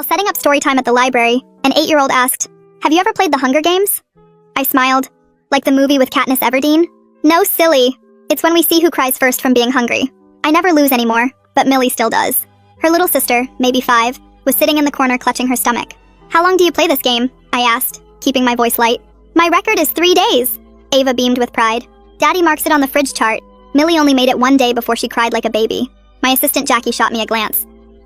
While setting up story time at the library, an 8-year-old asked, "Have you ever played the Hunger Games?" I smiled. Like the movie with Katniss Everdeen? No, silly. It's when we see who cries first from being hungry. I never lose anymore, but Millie still does. Her little sister, maybe 5, was sitting in the corner clutching her stomach. "How long do you play this game?" I asked, keeping my voice light. "My record is 3 days." Ava beamed with pride. "Daddy marks it on the fridge chart." Millie only made it 1 day before she cried like a baby. My assistant Jackie shot me a glance.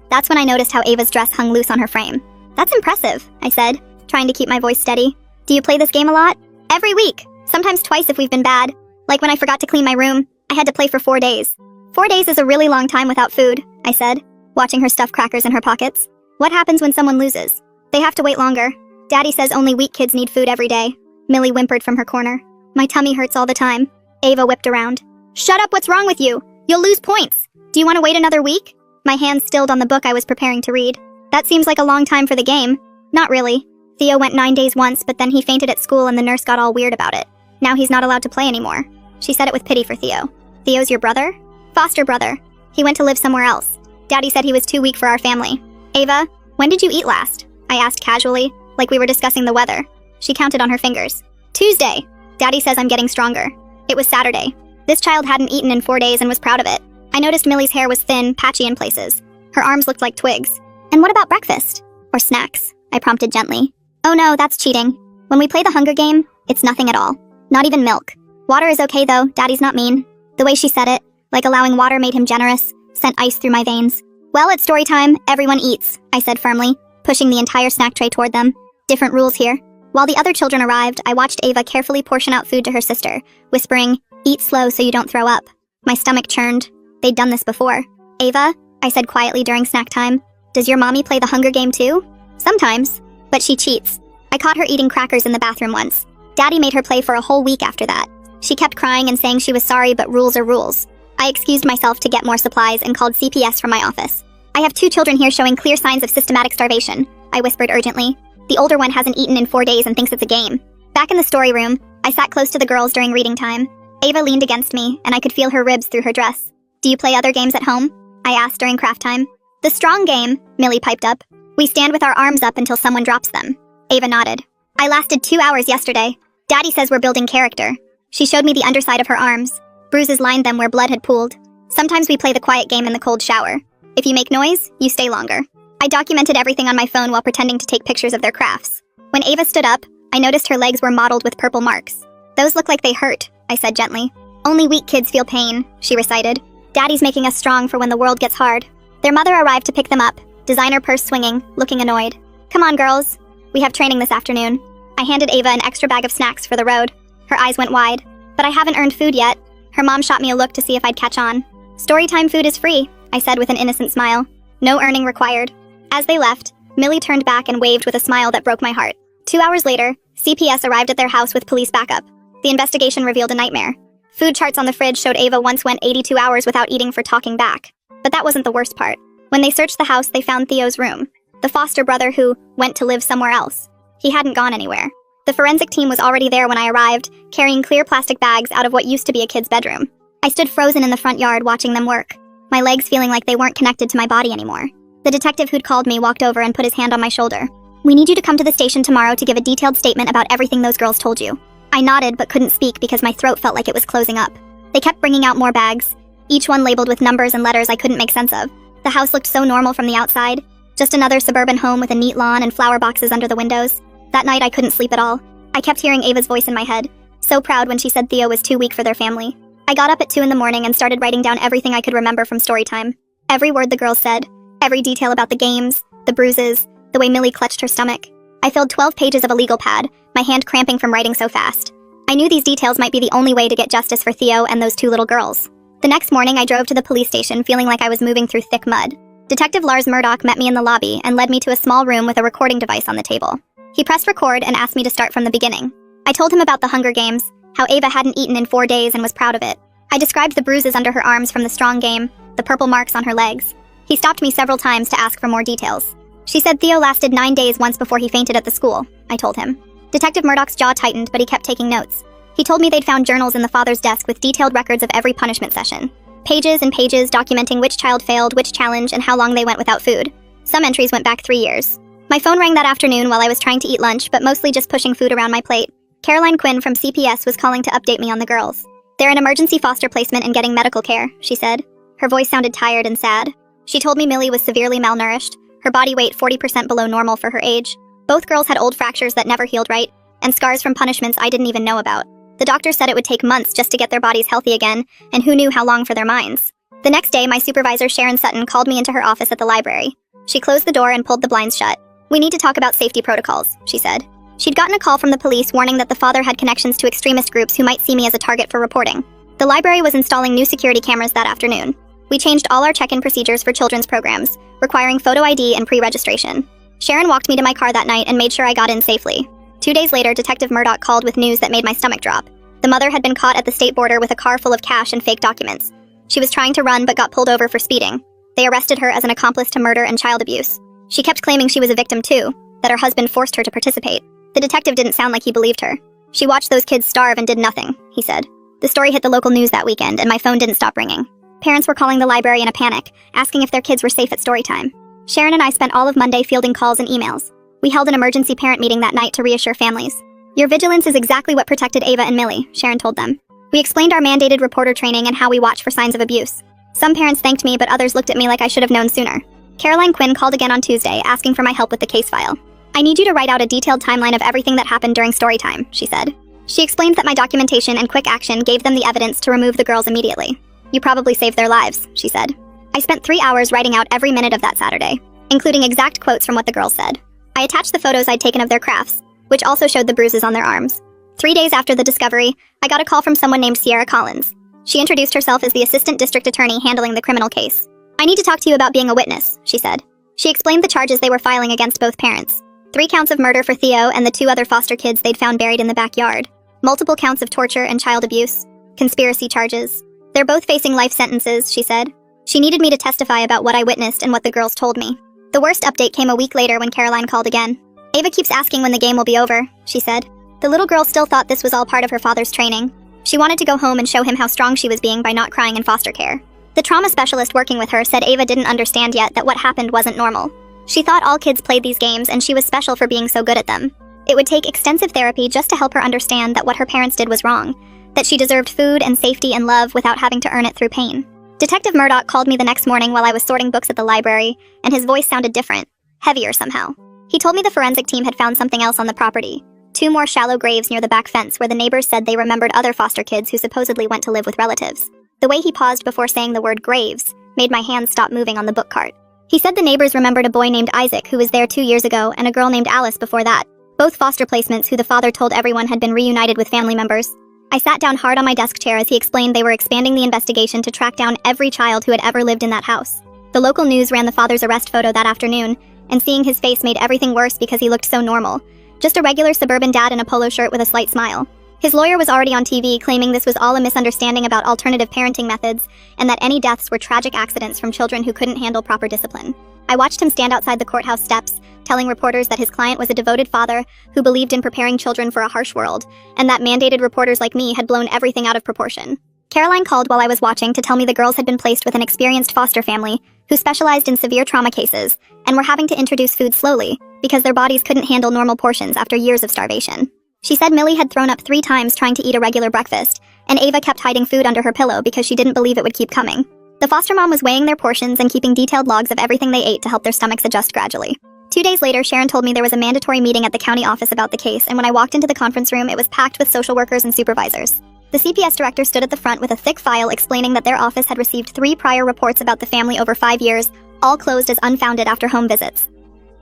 That's when I noticed how Ava's dress hung loose on her frame. "That's impressive," I said, trying to keep my voice steady. "Do you play this game a lot?" "Every week. Sometimes twice if we've been bad. Like when I forgot to clean my room, I had to play for 4 days. 4 days is a really long time without food," I said, watching her stuff crackers in her pockets. "What happens when someone loses?" "They have to wait longer. Daddy says only weak kids need food every day." Millie whimpered from her corner. "My tummy hurts all the time." Ava whipped around. "Shut up, what's wrong with you? You'll lose points. Do you want to wait another week?" My hand stilled on the book I was preparing to read. "That seems like a long time for the game." "Not really. Theo went 9 days once, but then he fainted at school and the nurse got all weird about it. Now he's not allowed to play anymore." She said it with pity for Theo. "Theo's your brother?" "Foster brother. He went to live somewhere else. Daddy said he was too weak for our family." "Ava, when did you eat last?" I asked casually, like we were discussing the weather. She counted on her fingers. "Tuesday. Daddy says I'm getting stronger." It was Saturday. This child hadn't eaten in 4 days and was proud of it. I noticed Millie's hair was thin, patchy in places. Her arms looked like twigs. "And what about breakfast? Or snacks?" I prompted gently. "Oh no, that's cheating. When we play the Hunger Game, it's nothing at all. Not even milk. Water is okay though, Daddy's not mean." The way she said it, like allowing water made him generous, sent ice through my veins. "Well, it's story time, everyone eats," I said firmly, pushing the entire snack tray toward them. "Different rules here." While the other children arrived, I watched Ava carefully portion out food to her sister, whispering, "Eat slow so you don't throw up." My stomach churned. They'd done this before. "Ava," I said quietly during snack time, "does your mommy play the Hunger Game too?" "Sometimes, but she cheats. I caught her eating crackers in the bathroom once. Daddy made her play for a whole week after that. She kept crying and saying she was sorry, but rules are rules." I excused myself to get more supplies and called CPS from my office. "I have 2 children here showing clear signs of systematic starvation," I whispered urgently. "The older one hasn't eaten in 4 days and thinks it's a game." Back in the story room, I sat close to the girls during reading time. Ava leaned against me, and I could feel her ribs through her dress. "Do you play other games at home?" I asked during craft time. "The strong game," Millie piped up. "We stand with our arms up until someone drops them." Ava nodded. "I lasted 2 hours yesterday. Daddy says we're building character." She showed me the underside of her arms. Bruises lined them where blood had pooled. "Sometimes we play the quiet game in the cold shower. If you make noise, you stay longer." I documented everything on my phone while pretending to take pictures of their crafts. When Ava stood up, I noticed her legs were mottled with purple marks. "Those look like they hurt," I said gently. "Only weak kids feel pain," she recited. "Daddy's making us strong for when the world gets hard." Their mother arrived to pick them up, designer purse swinging, looking annoyed. "Come on, girls. We have training this afternoon." I handed Ava an extra bag of snacks for the road. Her eyes went wide. "But I haven't earned food yet." Her mom shot me a look to see if I'd catch on. "Storytime food is free," I said with an innocent smile. "No earning required." As they left, Millie turned back and waved with a smile that broke my heart. 2 hours later, CPS arrived at their house with police backup. The investigation revealed a nightmare. Food charts on the fridge showed Ava once went 82 hours without eating for talking back. But that wasn't the worst part. When they searched the house, they found Theo's room. The foster brother who went to live somewhere else. He hadn't gone anywhere. The forensic team was already there when I arrived, carrying clear plastic bags out of what used to be a kid's bedroom. I stood frozen in the front yard watching them work, my legs feeling like they weren't connected to my body anymore. The detective who'd called me walked over and put his hand on my shoulder. "We need you to come to the station tomorrow to give a detailed statement about everything those girls told you." I nodded but couldn't speak because my throat felt like it was closing up. They kept bringing out more bags, each one labeled with numbers and letters I couldn't make sense of. The house looked so normal from the outside, just another suburban home with a neat lawn and flower boxes under the windows. That night I couldn't sleep at all. I kept hearing Ava's voice in my head, so proud when she said Theo was too weak for their family. I got up at 2 in the morning and started writing down everything I could remember from story time. Every word the girls said, every detail about the games, the bruises, the way Millie clutched her stomach. I filled 12 pages of a legal pad, my hand cramping from writing so fast. I knew these details might be the only way to get justice for Theo and those 2 little girls. The next morning I drove to the police station feeling like I was moving through thick mud. Detective Lars Murdoch met me in the lobby and led me to a small room with a recording device on the table. He pressed record and asked me to start from the beginning. I told him about the Hunger Games, how Ava hadn't eaten in 4 days and was proud of it. I described the bruises under her arms from the strong game, the purple marks on her legs. He stopped me several times to ask for more details. "She said Theo lasted 9 days once before he fainted at the school," I told him. Detective Murdoch's jaw tightened, but he kept taking notes. He told me they'd found journals in the father's desk with detailed records of every punishment session. Pages and pages documenting which child failed which challenge and how long they went without food. Some entries went back 3 years. My phone rang that afternoon while I was trying to eat lunch, but mostly just pushing food around my plate. Caroline Quinn from CPS was calling to update me on the girls. They're in emergency foster placement and getting medical care, she said. Her voice sounded tired and sad. She told me Millie was severely malnourished, her body weight 40% below normal for her age. Both girls had old fractures that never healed right, and scars from punishments I didn't even know about. The doctor said it would take months just to get their bodies healthy again, and who knew how long for their minds. The next day, my supervisor Sharon Sutton called me into her office at the library. She closed the door and pulled the blinds shut. "We need to talk about safety protocols," she said. She'd gotten a call from the police warning that the father had connections to extremist groups who might see me as a target for reporting. The library was installing new security cameras that afternoon. We changed all our check-in procedures for children's programs, requiring photo ID and pre-registration. Sharon walked me to my car that night and made sure I got in safely. 2 days later, Detective Murdoch called with news that made my stomach drop. The mother had been caught at the state border with a car full of cash and fake documents. She was trying to run but got pulled over for speeding. They arrested her as an accomplice to murder and child abuse. She kept claiming she was a victim too, that her husband forced her to participate. The detective didn't sound like he believed her. "She watched those kids starve and did nothing," he said. The story hit the local news that weekend, and my phone didn't stop ringing. Parents were calling the library in a panic, asking if their kids were safe at story time. Sharon and I spent all of Monday fielding calls and emails. We held an emergency parent meeting that night to reassure families. "Your vigilance is exactly what protected Ava and Millie," Sharon told them. We explained our mandated reporter training and how we watch for signs of abuse. Some parents thanked me, but others looked at me like I should have known sooner. Caroline Quinn called again on Tuesday, asking for my help with the case file. "I need you to write out a detailed timeline of everything that happened during story time," she said. She explained that my documentation and quick action gave them the evidence to remove the girls immediately. "You probably saved their lives," she said. I spent 3 hours writing out every minute of that Saturday, including exact quotes from what the girls said. I attached the photos I'd taken of their crafts, which also showed the bruises on their arms. 3 days after the discovery, I got a call from someone named Sierra Collins. She introduced herself as the assistant district attorney handling the criminal case. "I need to talk to you about being a witness," she said. She explained the charges they were filing against both parents. 3 counts of murder for Theo and the 2 other foster kids they'd found buried in the backyard. Multiple counts of torture and child abuse. Conspiracy charges. "They're both facing life sentences," she said. She needed me to testify about what I witnessed and what the girls told me. The worst update came a week later when Caroline called again. "Ava keeps asking when the game will be over," she said. The little girl still thought this was all part of her father's training. She wanted to go home and show him how strong she was being by not crying in foster care. The trauma specialist working with her said Ava didn't understand yet that what happened wasn't normal. She thought all kids played these games and she was special for being so good at them. It would take extensive therapy just to help her understand that what her parents did was wrong, that she deserved food and safety and love without having to earn it through pain. Detective Murdoch called me the next morning while I was sorting books at the library, and his voice sounded different, heavier somehow. He told me the forensic team had found something else on the property. 2 more shallow graves near the back fence where the neighbors said they remembered other foster kids who supposedly went to live with relatives. The way he paused before saying the word graves made my hands stop moving on the book cart. He said the neighbors remembered a boy named Isaac who was there 2 years ago and a girl named Alice before that. Both foster placements who the father told everyone had been reunited with family members. I sat down hard on my desk chair as he explained they were expanding the investigation to track down every child who had ever lived in that house. The local news ran the father's arrest photo that afternoon, and seeing his face made everything worse because he looked so normal. Just a regular suburban dad in a polo shirt with a slight smile. His lawyer was already on TV claiming this was all a misunderstanding about alternative parenting methods and that any deaths were tragic accidents from children who couldn't handle proper discipline. I watched him stand outside the courthouse steps, telling reporters that his client was a devoted father who believed in preparing children for a harsh world, and that mandated reporters like me had blown everything out of proportion. Caroline called while I was watching to tell me the girls had been placed with an experienced foster family who specialized in severe trauma cases and were having to introduce food slowly because their bodies couldn't handle normal portions after years of starvation. She said Millie had thrown up 3 times trying to eat a regular breakfast, and Ava kept hiding food under her pillow because she didn't believe it would keep coming. The foster mom was weighing their portions and keeping detailed logs of everything they ate to help their stomachs adjust gradually. 2 days later, Sharon told me there was a mandatory meeting at the county office about the case, and when I walked into the conference room, it was packed with social workers and supervisors. The CPS director stood at the front with a thick file explaining that their office had received 3 prior reports about the family over 5 years, all closed as unfounded after home visits.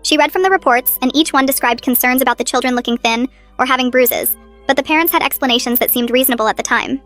She read from the reports, and each one described concerns about the children looking thin or having bruises, but the parents had explanations that seemed reasonable at the time.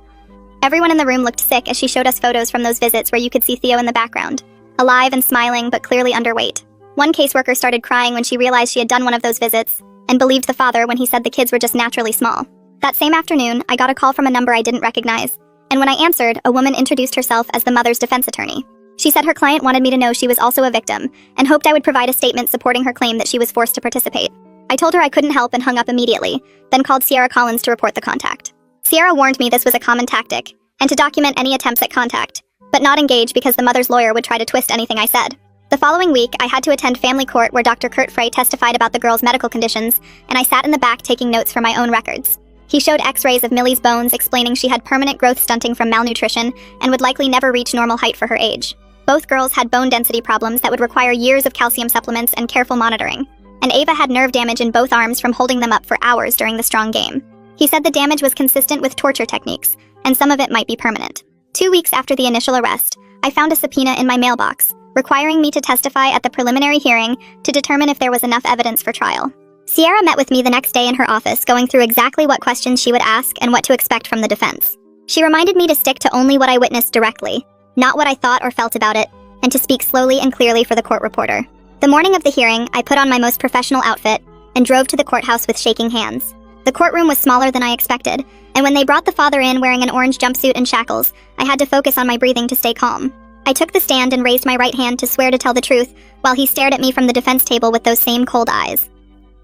Everyone in the room looked sick as she showed us photos from those visits where you could see Theo in the background, alive and smiling but clearly underweight. One caseworker started crying when she realized she had done one of those visits, and believed the father when he said the kids were just naturally small. That same afternoon, I got a call from a number I didn't recognize, and when I answered, a woman introduced herself as the mother's defense attorney. She said her client wanted me to know she was also a victim, and hoped I would provide a statement supporting her claim that she was forced to participate. I told her I couldn't help and hung up immediately, then called Sierra Collins to report the contact. Sierra warned me this was a common tactic, and to document any attempts at contact, but not engage because the mother's lawyer would try to twist anything I said. The following week, I had to attend family court where Dr. Kurt Frey testified about the girl's medical conditions, and I sat in the back taking notes for my own records. He showed x-rays of Millie's bones, explaining she had permanent growth stunting from malnutrition and would likely never reach normal height for her age. Both girls had bone density problems that would require years of calcium supplements and careful monitoring. And Ava had nerve damage in both arms from holding them up for hours during the strong game. He said the damage was consistent with torture techniques, and some of it might be permanent. 2 weeks after the initial arrest, I found a subpoena in my mailbox, requiring me to testify at the preliminary hearing to determine if there was enough evidence for trial. Sierra met with me the next day in her office, going through exactly what questions she would ask and what to expect from the defense. She reminded me to stick to only what I witnessed directly, not what I thought or felt about it, and to speak slowly and clearly for the court reporter. The morning of the hearing, I put on my most professional outfit and drove to the courthouse with shaking hands. The courtroom was smaller than I expected, and when they brought the father in wearing an orange jumpsuit and shackles, I had to focus on my breathing to stay calm. I took the stand and raised my right hand to swear to tell the truth, while he stared at me from the defense table with those same cold eyes.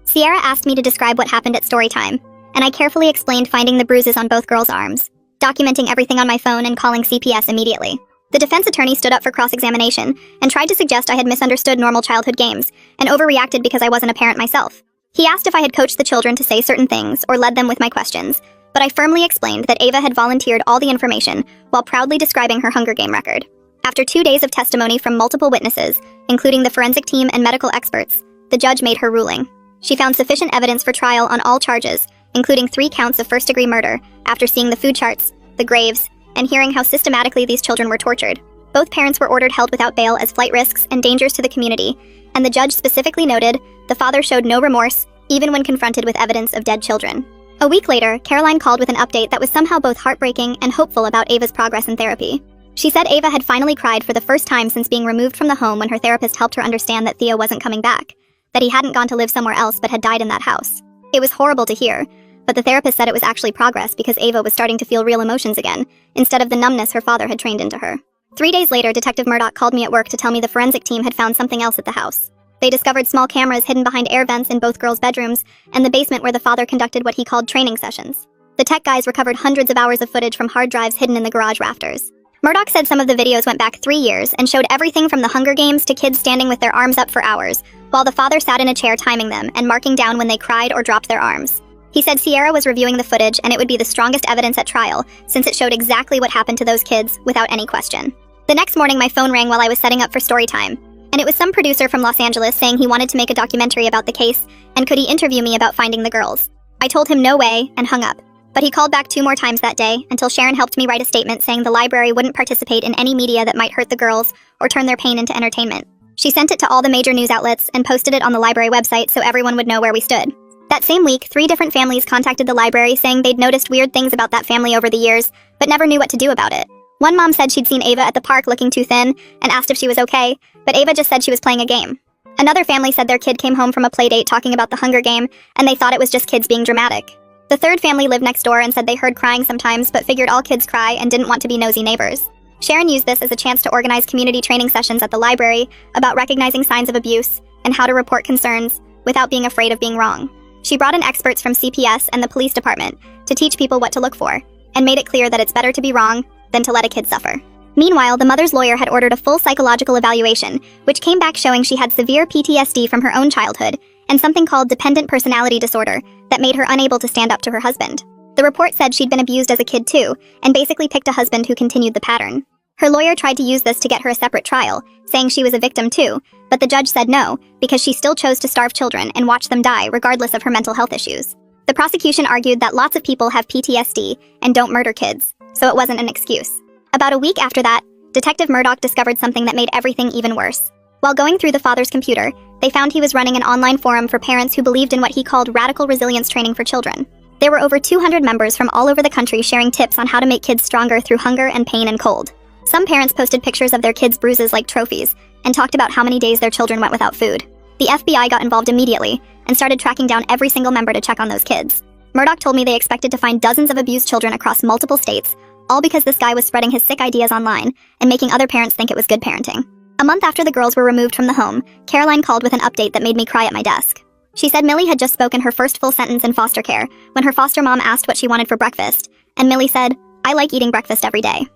Sierra asked me to describe what happened at story time, and I carefully explained finding the bruises on both girls' arms, documenting everything on my phone and calling CPS immediately. The defense attorney stood up for cross-examination and tried to suggest I had misunderstood normal childhood games and overreacted because I wasn't a parent myself. He asked if I had coached the children to say certain things or led them with my questions, but I firmly explained that Ava had volunteered all the information while proudly describing her Hunger Game record. After 2 days of testimony from multiple witnesses, including the forensic team and medical experts, the judge made her ruling. She found sufficient evidence for trial on all charges, including 3 counts of first-degree murder, after seeing the food charts, the graves, and hearing how systematically these children were tortured. Both parents were ordered held without bail as flight risks and dangers to the community, and the judge specifically noted the father showed no remorse, even when confronted with evidence of dead children. A week later, Caroline called with an update that was somehow both heartbreaking and hopeful about Ava's progress in therapy. She said Ava had finally cried for the first time since being removed from the home when her therapist helped her understand that Theo wasn't coming back, that he hadn't gone to live somewhere else but had died in that house. It was horrible to hear, but the therapist said it was actually progress because Ava was starting to feel real emotions again, instead of the numbness her father had trained into her. 3 days later, Detective Murdoch called me at work to tell me the forensic team had found something else at the house. They discovered small cameras hidden behind air vents in both girls' bedrooms and the basement where the father conducted what he called training sessions. The tech guys recovered hundreds of hours of footage from hard drives hidden in the garage rafters. Murdoch said some of the videos went back 3 years and showed everything from the Hunger Games to kids standing with their arms up for hours, while the father sat in a chair timing them and marking down when they cried or dropped their arms. He said Sierra was reviewing the footage and it would be the strongest evidence at trial, since it showed exactly what happened to those kids without any question. The next morning, my phone rang while I was setting up for story time, and it was some producer from Los Angeles saying he wanted to make a documentary about the case and could he interview me about finding the girls. I told him no way and hung up. But he called back 2 more times that day until Sharon helped me write a statement saying the library wouldn't participate in any media that might hurt the girls or turn their pain into entertainment. She sent it to all the major news outlets and posted it on the library website so everyone would know where we stood. That same week, 3 different families contacted the library saying they'd noticed weird things about that family over the years, but never knew what to do about it. One mom said she'd seen Ava at the park looking too thin and asked if she was okay, but Ava just said she was playing a game. Another family said their kid came home from a play date talking about the Hunger Game, and they thought it was just kids being dramatic. The third family lived next door and said they heard crying sometimes but figured all kids cry and didn't want to be nosy neighbors. Sharon used this as a chance to organize community training sessions at the library about recognizing signs of abuse and how to report concerns without being afraid of being wrong. She brought in experts from CPS and the police department to teach people what to look for, and made it clear that it's better to be wrong than to let a kid suffer. Meanwhile, the mother's lawyer had ordered a full psychological evaluation, which came back showing she had severe PTSD from her own childhood and something called dependent personality disorder that made her unable to stand up to her husband. The report said she'd been abused as a kid too, and basically picked a husband who continued the pattern. Her lawyer tried to use this to get her a separate trial, saying she was a victim too, but the judge said no, because she still chose to starve children and watch them die regardless of her mental health issues. The prosecution argued that lots of people have PTSD and don't murder kids, so it wasn't an excuse. About a week after that, Detective Murdoch discovered something that made everything even worse. While going through the father's computer, they found he was running an online forum for parents who believed in what he called radical resilience training for children. There were over 200 members from all over the country sharing tips on how to make kids stronger through hunger and pain and cold. Some parents posted pictures of their kids' bruises like trophies and talked about how many days their children went without food. The FBI got involved immediately and started tracking down every single member to check on those kids. Murdoch told me they expected to find dozens of abused children across multiple states, all because this guy was spreading his sick ideas online and making other parents think it was good parenting. A month after the girls were removed from the home, Caroline called with an update that made me cry at my desk. She said Millie had just spoken her first full sentence in foster care when her foster mom asked what she wanted for breakfast, and Millie said, "I like eating breakfast every day."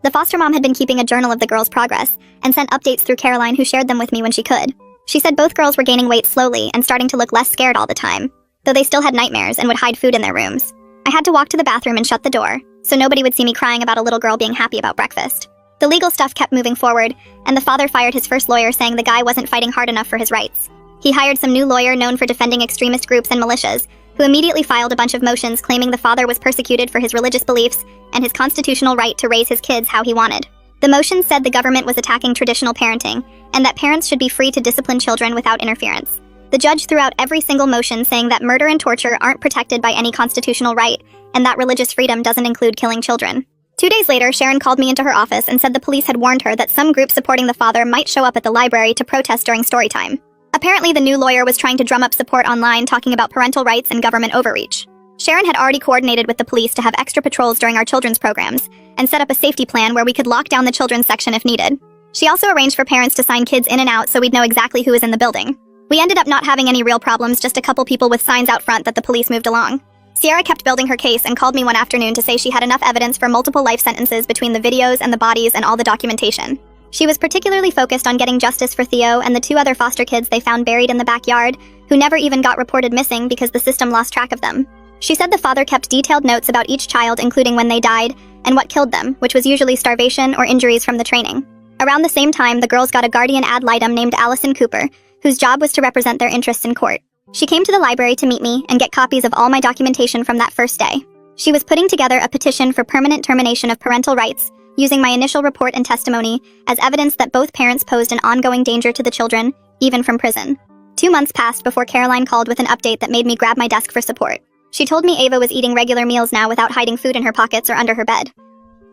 The foster mom had been keeping a journal of the girls' progress and sent updates through Caroline, who shared them with me when she could. She said both girls were gaining weight slowly and starting to look less scared all the time, though they still had nightmares and would hide food in their rooms. I had to walk to the bathroom and shut the door, so nobody would see me crying about a little girl being happy about breakfast. The legal stuff kept moving forward, and the father fired his first lawyer, saying the guy wasn't fighting hard enough for his rights. He hired some new lawyer known for defending extremist groups and militias, who immediately filed a bunch of motions claiming the father was persecuted for his religious beliefs and his constitutional right to raise his kids how he wanted. The motions said the government was attacking traditional parenting, and that parents should be free to discipline children without interference. The judge threw out every single motion, saying that murder and torture aren't protected by any constitutional right, and that religious freedom doesn't include killing children. 2 days later, Sharon called me into her office and said the police had warned her that some group supporting the father might show up at the library to protest during story time. Apparently, the new lawyer was trying to drum up support online, talking about parental rights and government overreach. Sharon had already coordinated with the police to have extra patrols during our children's programs and set up a safety plan where we could lock down the children's section if needed. She also arranged for parents to sign kids in and out so we'd know exactly who was in the building. We ended up not having any real problems, just a couple people with signs out front that the police moved along. Sierra kept building her case and called me one afternoon to say she had enough evidence for multiple life sentences between the videos and the bodies and all the documentation. She was particularly focused on getting justice for Theo and the 2 other foster kids they found buried in the backyard, who never even got reported missing because the system lost track of them. She said the father kept detailed notes about each child, including when they died and what killed them, which was usually starvation or injuries from the training. Around the same time, the girls got a guardian ad litem named Allison Cooper, whose job was to represent their interests in court. She came to the library to meet me and get copies of all my documentation from that first day. She was putting together a petition for permanent termination of parental rights, using my initial report and testimony as evidence that both parents posed an ongoing danger to the children, even from prison. 2 months passed before Caroline called with an update that made me grab my desk for support. She told me Ava was eating regular meals now without hiding food in her pockets or under her bed.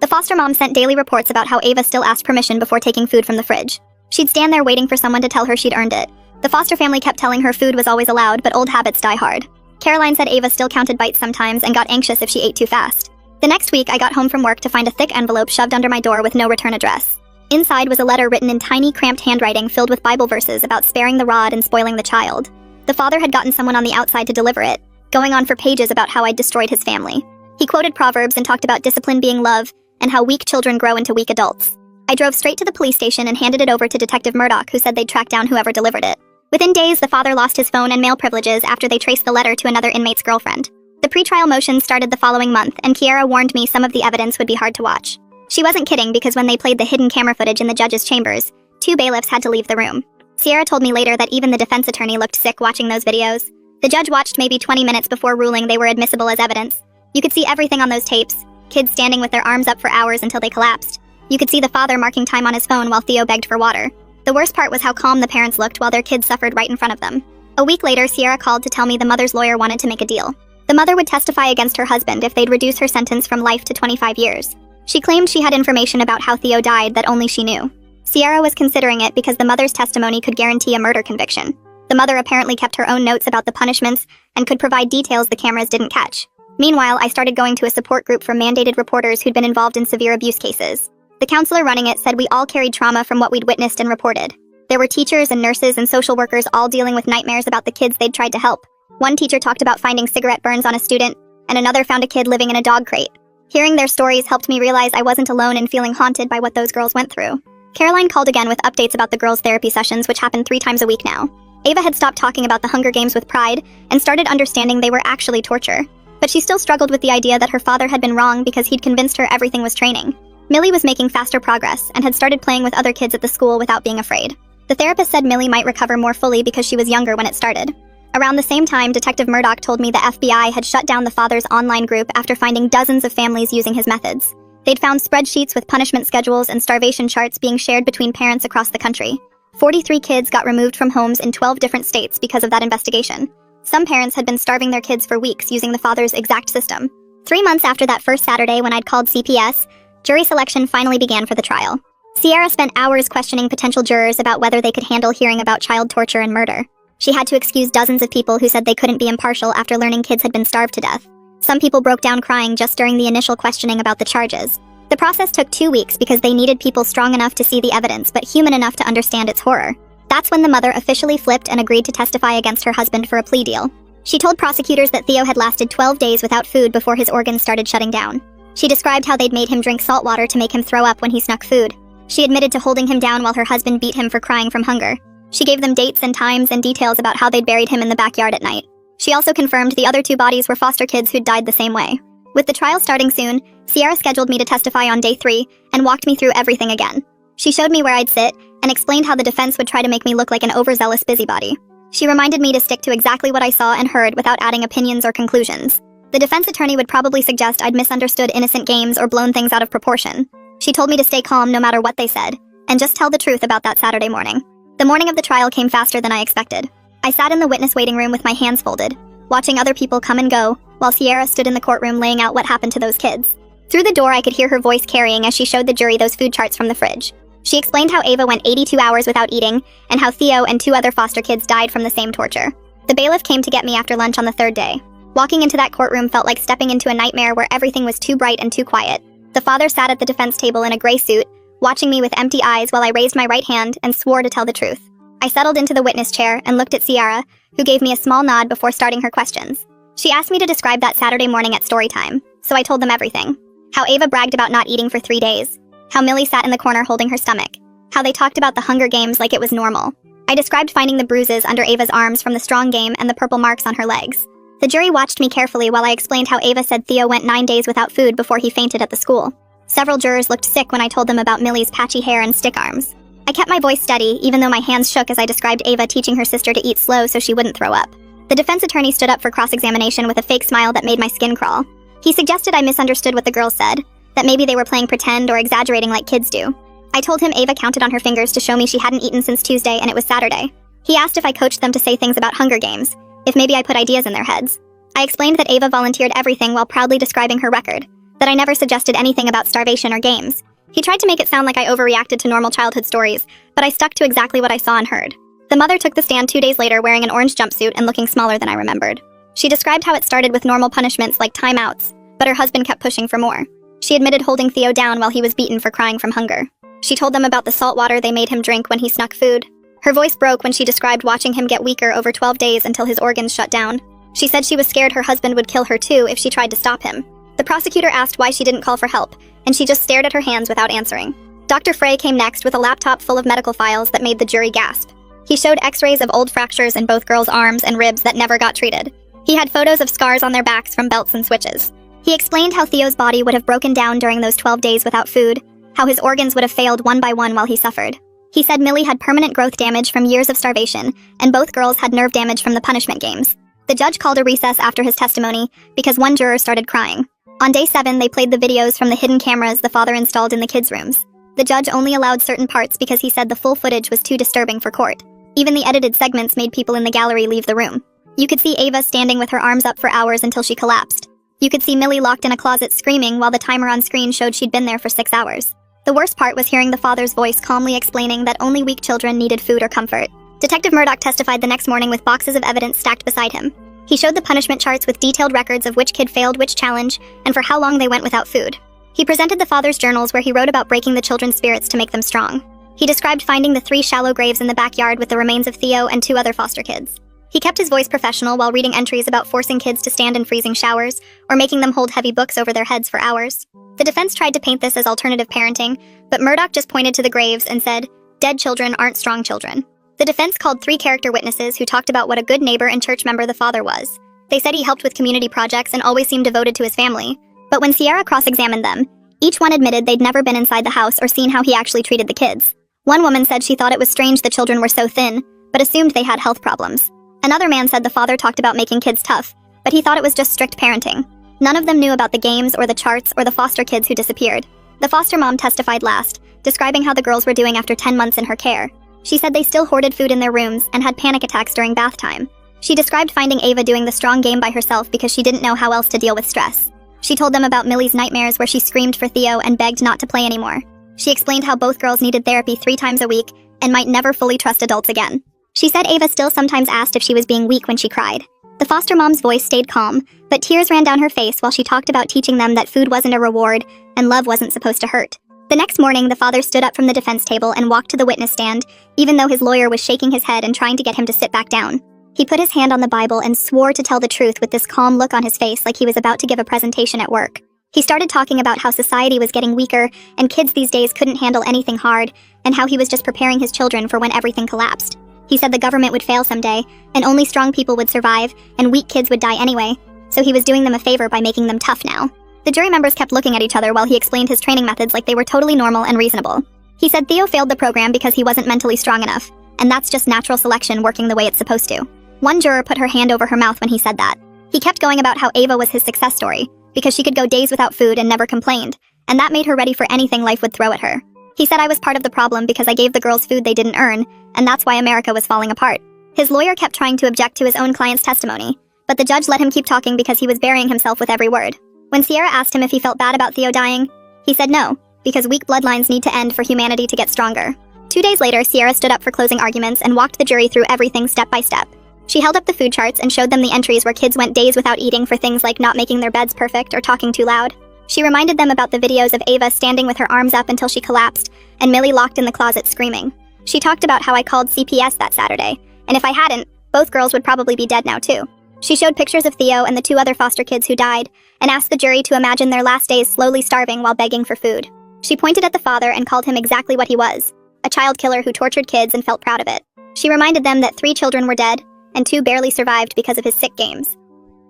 The foster mom sent daily reports about how Ava still asked permission before taking food from the fridge. She'd stand there waiting for someone to tell her she'd earned it. The foster family kept telling her food was always allowed, but old habits die hard. Caroline said Ava still counted bites sometimes and got anxious if she ate too fast. The next week, I got home from work to find a thick envelope shoved under my door with no return address. Inside was a letter written in tiny, cramped handwriting filled with Bible verses about sparing the rod and spoiling the child. The father had gotten someone on the outside to deliver it, going on for pages about how I'd destroyed his family. He quoted Proverbs and talked about discipline being love and how weak children grow into weak adults. I drove straight to the police station and handed it over to Detective Murdoch, who said they'd track down whoever delivered it. Within days, the father lost his phone and mail privileges after they traced the letter to another inmate's girlfriend. The pretrial motion started the following month, and Kiera warned me some of the evidence would be hard to watch. She wasn't kidding, because when they played the hidden camera footage in the judge's chambers, 2 bailiffs had to leave the room. Sierra told me later that even the defense attorney looked sick watching those videos. The judge watched maybe 20 minutes before ruling they were admissible as evidence. You could see everything on those tapes, kids standing with their arms up for hours until they collapsed. You could see the father marking time on his phone while Theo begged for water. The worst part was how calm the parents looked while their kids suffered right in front of them. A week later, Sierra called to tell me the mother's lawyer wanted to make a deal. The mother would testify against her husband if they'd reduce her sentence from life to 25 years. She claimed she had information about how Theo died that only she knew. Sierra was considering it because the mother's testimony could guarantee a murder conviction. The mother apparently kept her own notes about the punishments and could provide details the cameras didn't catch. Meanwhile, I started going to a support group for mandated reporters who'd been involved in severe abuse cases. The counselor running it said we all carried trauma from what we'd witnessed and reported. There were teachers and nurses and social workers all dealing with nightmares about the kids they'd tried to help. One teacher talked about finding cigarette burns on a student, and another found a kid living in a dog crate. Hearing their stories helped me realize I wasn't alone in feeling haunted by what those girls went through. Caroline called again with updates about the girls' therapy sessions, which happened 3 times a week now. Ava had stopped talking about the Hunger Games with pride and started understanding they were actually torture. But she still struggled with the idea that her father had been wrong because he'd convinced her everything was training. Millie was making faster progress and had started playing with other kids at the school without being afraid. The therapist said Millie might recover more fully because she was younger when it started. Around the same time, Detective Murdoch told me the FBI had shut down the father's online group after finding dozens of families using his methods. They'd found spreadsheets with punishment schedules and starvation charts being shared between parents across the country. 43 kids got removed from homes in 12 different states because of that investigation. Some parents had been starving their kids for weeks using the father's exact system. 3 months after that first Saturday when I'd called CPS, jury selection finally began for the trial. Sierra spent hours questioning potential jurors about whether they could handle hearing about child torture and murder. She had to excuse dozens of people who said they couldn't be impartial after learning kids had been starved to death. Some people broke down crying just during the initial questioning about the charges. The process took 2 weeks because they needed people strong enough to see the evidence but human enough to understand its horror. That's when the mother officially flipped and agreed to testify against her husband for a plea deal. She told prosecutors that Theo had lasted 12 days without food before his organs started shutting down. She described how they'd made him drink salt water to make him throw up when he snuck food. She admitted to holding him down while her husband beat him for crying from hunger. She gave them dates and times and details about how they'd buried him in the backyard at night. She also confirmed the other 2 bodies were foster kids who'd died the same way. With the trial starting soon, Sierra scheduled me to testify on day 3 and walked me through everything again. She showed me where I'd sit and explained how the defense would try to make me look like an overzealous busybody. She reminded me to stick to exactly what I saw and heard without adding opinions or conclusions. The defense attorney would probably suggest I'd misunderstood innocent games or blown things out of proportion. She told me to stay calm no matter what they said, and just tell the truth about that Saturday morning. The morning of the trial came faster than I expected. I sat in the witness waiting room with my hands folded, watching other people come and go, while Sierra stood in the courtroom laying out what happened to those kids. Through the door, I could hear her voice carrying as she showed the jury those food charts from the fridge. She explained how Ava went 82 hours without eating, and how Theo and 2 other foster kids died from the same torture. The bailiff came to get me after lunch on the 3rd day. Walking into that courtroom felt like stepping into a nightmare where everything was too bright and too quiet. The father sat at the defense table in a gray suit, watching me with empty eyes while I raised my right hand and swore to tell the truth. I settled into the witness chair and looked at Sierra, who gave me a small nod before starting her questions. She asked me to describe that Saturday morning at story time, so I told them everything. How Ava bragged about not eating for 3 days. How Millie sat in the corner holding her stomach. How they talked about the Hunger Games like it was normal. I described finding the bruises under Ava's arms from the strong game and the purple marks on her legs. The jury watched me carefully while I explained how Ava said Theo went 9 days without food before he fainted at the school. Several jurors looked sick when I told them about Millie's patchy hair and stick arms. I kept my voice steady, even though my hands shook as I described Ava teaching her sister to eat slow so she wouldn't throw up. The defense attorney stood up for cross-examination with a fake smile that made my skin crawl. He suggested I misunderstood what the girls said, that maybe they were playing pretend or exaggerating like kids do. I told him Ava counted on her fingers to show me she hadn't eaten since Tuesday and it was Saturday. He asked if I coached them to say things about Hunger Games, if maybe I put ideas in their heads. I explained that Ava volunteered everything while proudly describing her record, that I never suggested anything about starvation or games. He tried to make it sound like I overreacted to normal childhood stories, but I stuck to exactly what I saw and heard. The mother took the stand 2 days later wearing an orange jumpsuit and looking smaller than I remembered. She described how it started with normal punishments like timeouts, but her husband kept pushing for more. She admitted holding Theo down while he was beaten for crying from hunger. She told them about the salt water they made him drink when he snuck food. Her voice broke when she described watching him get weaker over 12 days until his organs shut down. She said she was scared her husband would kill her too if she tried to stop him. The prosecutor asked why she didn't call for help, and she just stared at her hands without answering. Dr. Frey came next with a laptop full of medical files that made the jury gasp. He showed x-rays of old fractures in both girls' arms and ribs that never got treated. He had photos of scars on their backs from belts and switches. He explained how Theo's body would have broken down during those 12 days without food, how his organs would have failed one by one while he suffered. He said Millie had permanent growth damage from years of starvation, and both girls had nerve damage from the punishment games. The judge called a recess after his testimony because one juror started crying. On day 7, they played the videos from the hidden cameras the father installed in the kids' rooms. The judge only allowed certain parts because he said the full footage was too disturbing for court. Even the edited segments made people in the gallery leave the room. You could see Ava standing with her arms up for hours until she collapsed. You could see Millie locked in a closet screaming while the timer on screen showed she'd been there for 6 hours. The worst part was hearing the father's voice calmly explaining that only weak children needed food or comfort. Detective Murdoch testified the next morning with boxes of evidence stacked beside him. He showed the punishment charts with detailed records of which kid failed which challenge and for how long they went without food. He presented the father's journals where he wrote about breaking the children's spirits to make them strong. He described finding the 3 shallow graves in the backyard with the remains of Theo and 2 other foster kids. He kept his voice professional while reading entries about forcing kids to stand in freezing showers or making them hold heavy books over their heads for hours. The defense tried to paint this as alternative parenting, but Murdoch just pointed to the graves and said, "Dead children aren't strong children." The defense called 3 character witnesses who talked about what a good neighbor and church member the father was. They said he helped with community projects and always seemed devoted to his family. But when Sierra cross-examined them, each one admitted they'd never been inside the house or seen how he actually treated the kids. One woman said she thought it was strange the children were so thin, but assumed they had health problems. Another man said the father talked about making kids tough, but he thought it was just strict parenting. None of them knew about the games or the charts or the foster kids who disappeared. The foster mom testified last, describing how the girls were doing after 10 months in her care. She said they still hoarded food in their rooms and had panic attacks during bath time. She described finding Ava doing the strong game by herself because she didn't know how else to deal with stress. She told them about Millie's nightmares where she screamed for Theo and begged not to play anymore. She explained how both girls needed therapy 3 times a week and might never fully trust adults again. She said Ava still sometimes asked if she was being weak when she cried. The foster mom's voice stayed calm, but tears ran down her face while she talked about teaching them that food wasn't a reward and love wasn't supposed to hurt. The next morning, the father stood up from the defense table and walked to the witness stand, even though his lawyer was shaking his head and trying to get him to sit back down. He put his hand on the Bible and swore to tell the truth with this calm look on his face like he was about to give a presentation at work. He started talking about how society was getting weaker and kids these days couldn't handle anything hard, and how he was just preparing his children for when everything collapsed. He said the government would fail someday, and only strong people would survive, and weak kids would die anyway, so he was doing them a favor by making them tough now. The jury members kept looking at each other while he explained his training methods like they were totally normal and reasonable. He said Theo failed the program because he wasn't mentally strong enough, and that's just natural selection working the way it's supposed to. One juror put her hand over her mouth when he said that. He kept going about how Ava was his success story, because she could go days without food and never complained, and that made her ready for anything life would throw at her. He said I was part of the problem because I gave the girls food they didn't earn, and that's why America was falling apart. His lawyer kept trying to object to his own client's testimony, but the judge let him keep talking because he was burying himself with every word. When Sierra asked him if he felt bad about Theo dying, he said no, because weak bloodlines need to end for humanity to get stronger. 2 days later, Sierra stood up for closing arguments and walked the jury through everything step by step. She held up the food charts and showed them the entries where kids went days without eating for things like not making their beds perfect or talking too loud. She reminded them about the videos of Ava standing with her arms up until she collapsed, and Millie locked in the closet screaming. She talked about how I called CPS that Saturday, and if I hadn't, both girls would probably be dead now too. She showed pictures of Theo and the 2 other foster kids who died, and asked the jury to imagine their last days slowly starving while begging for food. She pointed at the father and called him exactly what he was, a child killer who tortured kids and felt proud of it. She reminded them that 3 children were dead, and 2 barely survived because of his sick games.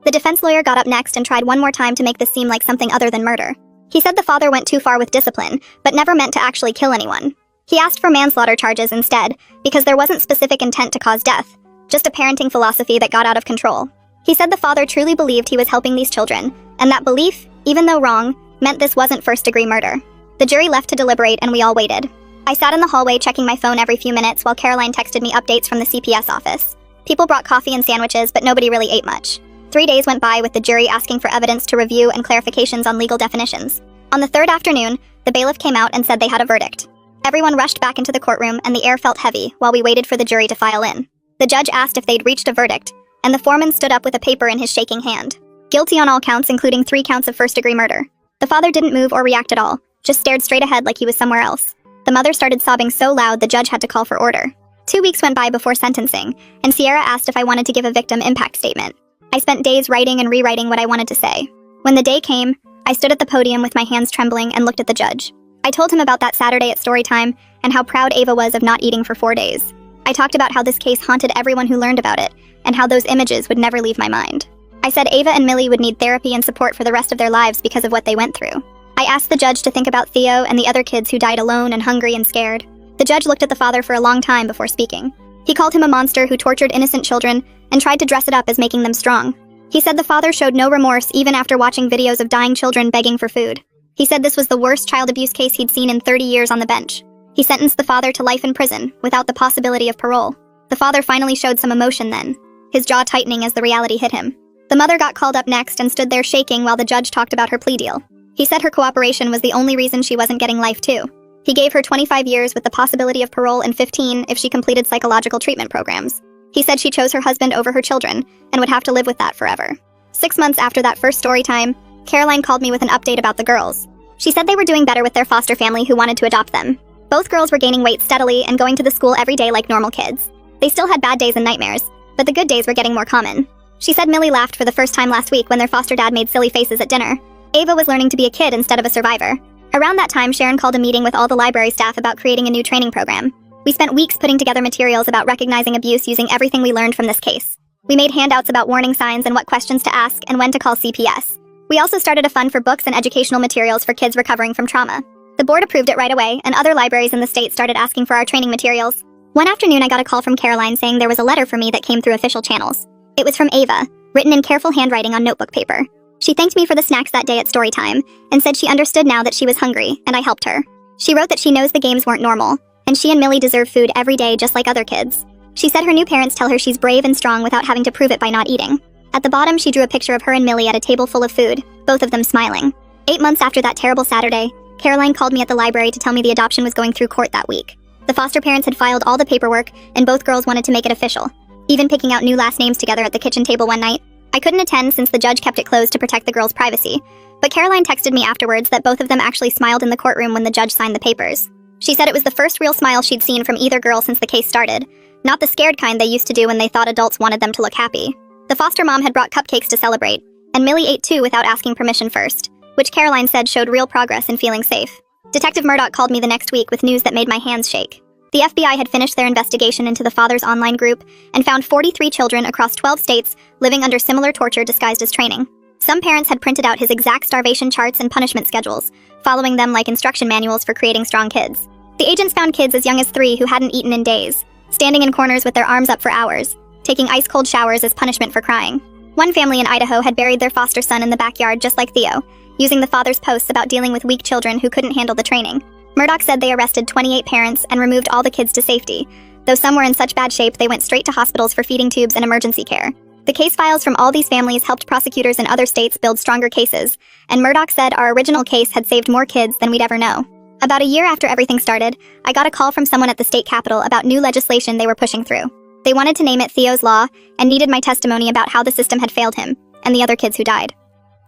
The defense lawyer got up next and tried one more time to make this seem like something other than murder. He said the father went too far with discipline, but never meant to actually kill anyone. He asked for manslaughter charges instead, because there wasn't specific intent to cause death, just a parenting philosophy that got out of control. He said the father truly believed he was helping these children, and that belief, even though wrong, meant this wasn't first-degree murder. The jury left to deliberate and we all waited. I sat in the hallway checking my phone every few minutes while Caroline texted me updates from the CPS office. People brought coffee and sandwiches, but nobody really ate much. 3 days went by with the jury asking for evidence to review and clarifications on legal definitions. On the 3rd afternoon, the bailiff came out and said they had a verdict. Everyone rushed back into the courtroom and the air felt heavy while we waited for the jury to file in. The judge asked if they'd reached a verdict, and the foreman stood up with a paper in his shaking hand. Guilty on all counts, including 3 counts of first-degree murder. The father didn't move or react at all, just stared straight ahead like he was somewhere else. The mother started sobbing so loud the judge had to call for order. 2 weeks went by before sentencing, and Sierra asked if I wanted to give a victim impact statement. I spent days writing and rewriting what I wanted to say. When the day came, I stood at the podium with my hands trembling and looked at the judge. I told him about that Saturday at story time and how proud Ava was of not eating for 4 days. I talked about how this case haunted everyone who learned about it, and how those images would never leave my mind. I said Ava and Millie would need therapy and support for the rest of their lives because of what they went through. I asked the judge to think about Theo and the other kids who died alone and hungry and scared. The judge looked at the father for a long time before speaking. He called him a monster who tortured innocent children and tried to dress it up as making them strong. He said the father showed no remorse even after watching videos of dying children begging for food. He said this was the worst child abuse case he'd seen in 30 years on the bench. He sentenced the father to life in prison, without the possibility of parole. The father finally showed some emotion then, his jaw tightening as the reality hit him. The mother got called up next and stood there shaking while the judge talked about her plea deal. He said her cooperation was the only reason she wasn't getting life too. He gave her 25 years with the possibility of parole and 15 if she completed psychological treatment programs. He said she chose her husband over her children and would have to live with that forever. 6 months after that first story time, Caroline called me with an update about the girls. She said they were doing better with their foster family who wanted to adopt them. Both girls were gaining weight steadily and going to the school every day like normal kids. They still had bad days and nightmares, but the good days were getting more common. She said Millie laughed for the first time last week when their foster dad made silly faces at dinner. Ava was learning to be a kid instead of a survivor. Around that time, Sharon called a meeting with all the library staff about creating a new training program. We spent weeks putting together materials about recognizing abuse using everything we learned from this case. We made handouts about warning signs and what questions to ask and when to call CPS. We also started a fund for books and educational materials for kids recovering from trauma. The board approved it right away, and other libraries in the state started asking for our training materials. One afternoon, I got a call from Caroline saying there was a letter for me that came through official channels. It was from Ava, written in careful handwriting on notebook paper. She thanked me for the snacks that day at story time, and said she understood now that she was hungry, and I helped her. She wrote that she knows the games weren't normal, and she and Millie deserve food every day just like other kids. She said her new parents tell her she's brave and strong without having to prove it by not eating. At the bottom, she drew a picture of her and Millie at a table full of food, both of them smiling. 8 months after that terrible Saturday, Caroline called me at the library to tell me the adoption was going through court that week. The foster parents had filed all the paperwork, and both girls wanted to make it official, even picking out new last names together at the kitchen table one night. I couldn't attend since the judge kept it closed to protect the girls' privacy, but Caroline texted me afterwards that both of them actually smiled in the courtroom when the judge signed the papers. She said it was the first real smile she'd seen from either girl since the case started, not the scared kind they used to do when they thought adults wanted them to look happy. The foster mom had brought cupcakes to celebrate, and Millie ate too without asking permission first. which Caroline said showed real progress in feeling safe. Detective Murdoch called me the next week with news that made my hands shake. The FBI had finished their investigation into the father's online group and found 43 children across 12 states living under similar torture disguised as training. Some parents had printed out his exact starvation charts and punishment schedules, following them like instruction manuals for creating strong kids. The agents found kids as young as 3 who hadn't eaten in days, standing in corners with their arms up for hours, taking ice-cold showers as punishment for crying. One family in Idaho had buried their foster son in the backyard just like Theo, using the father's posts about dealing with weak children who couldn't handle the training. Murdoch said they arrested 28 parents and removed all the kids to safety, though some were in such bad shape they went straight to hospitals for feeding tubes and emergency care. The case files from all these families helped prosecutors in other states build stronger cases, and Murdoch said our original case had saved more kids than we'd ever know. About a year after everything started, I got a call from someone at the state capitol about new legislation they were pushing through. They wanted to name it Theo's Law and needed my testimony about how the system had failed him and the other kids who died.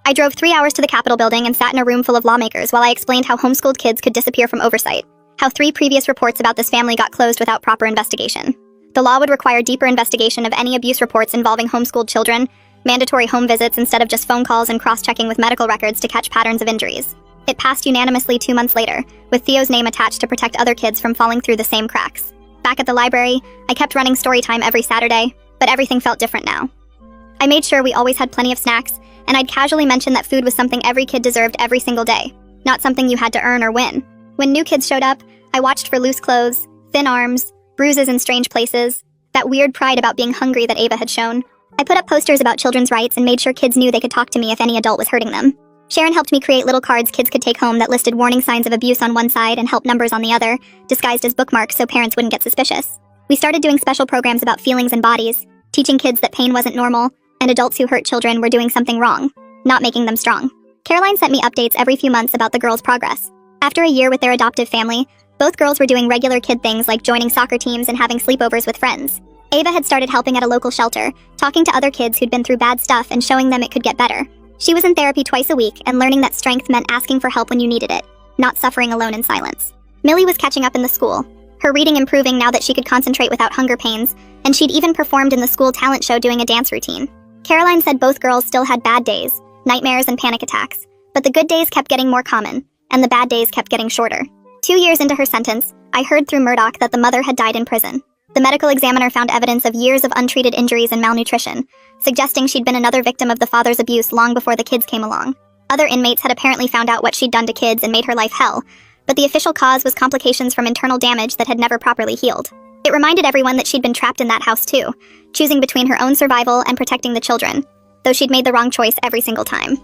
I drove 3 hours to the Capitol building and sat in a room full of lawmakers while I explained how homeschooled kids could disappear from oversight, how 3 previous reports about this family got closed without proper investigation. The law would require deeper investigation of any abuse reports involving homeschooled children, mandatory home visits instead of just phone calls and cross-checking with medical records to catch patterns of injuries. It passed unanimously 2 months later, with Theo's name attached to protect other kids from falling through the same cracks. Back at the library, I kept running story time every Saturday, but everything felt different now. I made sure we always had plenty of snacks, and I'd casually mention that food was something every kid deserved every single day, not something you had to earn or win. When new kids showed up, I watched for loose clothes, thin arms, bruises in strange places, that weird pride about being hungry that Ava had shown. I put up posters about children's rights and made sure kids knew they could talk to me if any adult was hurting them. Sharon helped me create little cards kids could take home that listed warning signs of abuse on one side and help numbers on the other, disguised as bookmarks so parents wouldn't get suspicious. We started doing special programs about feelings and bodies, teaching kids that pain wasn't normal, and adults who hurt children were doing something wrong, not making them strong. Caroline sent me updates every few months about the girls' progress. After a year with their adoptive family, both girls were doing regular kid things like joining soccer teams and having sleepovers with friends. Ava had started helping at a local shelter, talking to other kids who'd been through bad stuff and showing them it could get better. She was in therapy twice a week and learning that strength meant asking for help when you needed it, not suffering alone in silence. Millie was catching up in the school, her reading improving now that she could concentrate without hunger pains, and she'd even performed in the school talent show doing a dance routine. Caroline said both girls still had bad days, nightmares and panic attacks, but the good days kept getting more common, and the bad days kept getting shorter. 2 years into her sentence, I heard through Murdoch that the mother had died in prison. The medical examiner found evidence of years of untreated injuries and malnutrition, suggesting she'd been another victim of the father's abuse long before the kids came along. Other inmates had apparently found out what she'd done to kids and made her life hell, but the official cause was complications from internal damage that had never properly healed. It reminded everyone that she'd been trapped in that house too, choosing between her own survival and protecting the children, though she'd made the wrong choice every single time.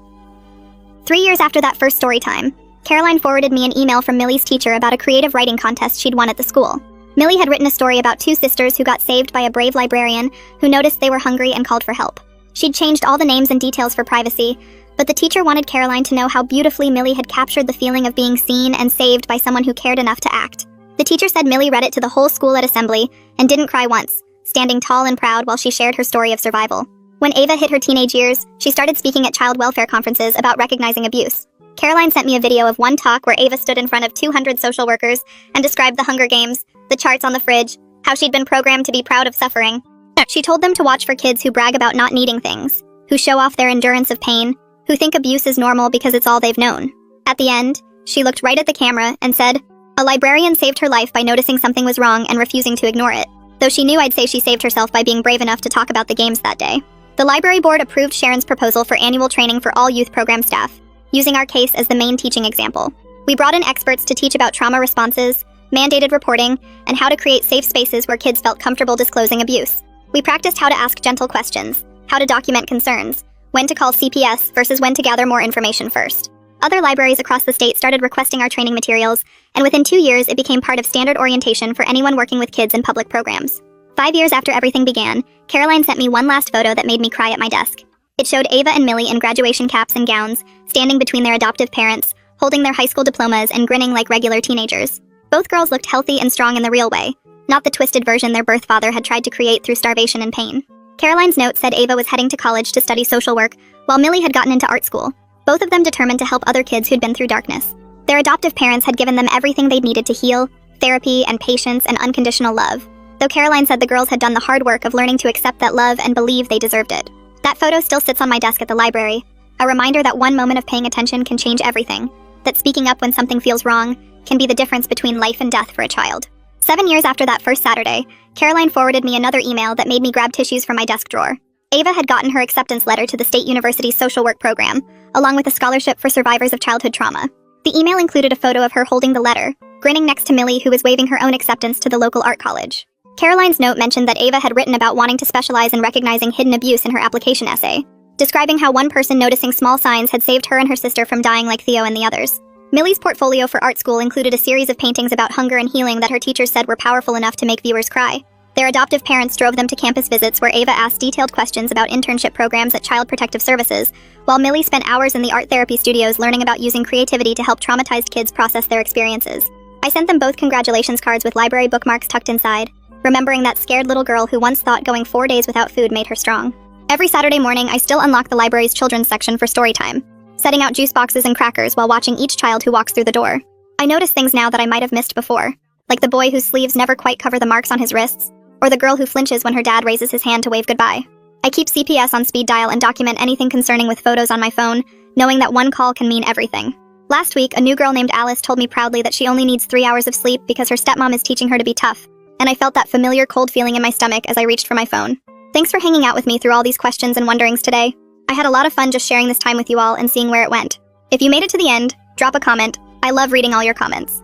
3 years after that first story time, Caroline forwarded me an email from Millie's teacher about a creative writing contest she'd won at the school. Millie had written a story about 2 sisters who got saved by a brave librarian who noticed they were hungry and called for help. She'd changed all the names and details for privacy, but the teacher wanted Caroline to know how beautifully Millie had captured the feeling of being seen and saved by someone who cared enough to act. The teacher said Millie read it to the whole school at assembly and didn't cry once, standing tall and proud while she shared her story of survival. When Ava hit her teenage years, she started speaking at child welfare conferences about recognizing abuse. Caroline sent me a video of one talk where Ava stood in front of 200 social workers and described the Hunger Games, the charts on the fridge, how she'd been programmed to be proud of suffering. She told them to watch for kids who brag about not needing things, who show off their endurance of pain, who think abuse is normal because it's all they've known. At the end, she looked right at the camera and said, "A librarian saved her life by noticing something was wrong and refusing to ignore it," though she knew I'd say she saved herself by being brave enough to talk about the games that day. The library board approved Sharon's proposal for annual training for all youth program staff, using our case as the main teaching example. We brought in experts to teach about trauma responses, mandated reporting, and how to create safe spaces where kids felt comfortable disclosing abuse. We practiced how to ask gentle questions, how to document concerns, when to call CPS versus when to gather more information first. Other libraries across the state started requesting our training materials, and within 2 years it became part of standard orientation for anyone working with kids in public programs. 5 years after everything began, Caroline sent me one last photo that made me cry at my desk. It showed Ava and Millie in graduation caps and gowns, standing between their adoptive parents, holding their high school diplomas and grinning like regular teenagers. Both girls looked healthy and strong in the real way, not the twisted version their birth father had tried to create through starvation and pain. Caroline's note said Ava was heading to college to study social work, while Millie had gotten into art school, both of them determined to help other kids who'd been through darkness. Their adoptive parents had given them everything they'd needed to heal, therapy and patience and unconditional love, though Caroline said the girls had done the hard work of learning to accept that love and believe they deserved it. That photo still sits on my desk at the library, A reminder that one moment of paying attention can change everything, that speaking up when something feels wrong can be the difference between life and death for a child. 7 years after that first Saturday, Caroline forwarded me another email that made me grab tissues from my desk drawer. Ava had gotten her acceptance letter to the State University's social work program, along with a scholarship for survivors of childhood trauma. The email included a photo of her holding the letter, grinning next to Millie, who was waiving her own acceptance to the local art college. Caroline's note mentioned that Ava had written about wanting to specialize in recognizing hidden abuse in her application essay, describing how one person noticing small signs had saved her and her sister from dying like Theo and the others. Millie's portfolio for art school included a series of paintings about hunger and healing that her teachers said were powerful enough to make viewers cry. Their adoptive parents drove them to campus visits where Ava asked detailed questions about internship programs at Child Protective Services, while Millie spent hours in the art therapy studios learning about using creativity to help traumatized kids process their experiences. I sent them both congratulations cards with library bookmarks tucked inside, remembering that scared little girl who once thought going 4 days without food made her strong. Every Saturday morning, I still unlock the library's children's section for story time, setting out juice boxes and crackers while watching each child who walks through the door. I notice things now that I might have missed before, like the boy whose sleeves never quite cover the marks on his wrists, or the girl who flinches when her dad raises his hand to wave goodbye. I keep CPS on speed dial and document anything concerning with photos on my phone, knowing that one call can mean everything. Last week, a new girl named Alice told me proudly that she only needs 3 hours of sleep because her stepmom is teaching her to be tough, and I felt that familiar cold feeling in my stomach as I reached for my phone. Thanks for hanging out with me through all these questions and wonderings today. I had a lot of fun just sharing this time with you all and seeing where it went. If you made it to the end, drop a comment. I love reading all your comments.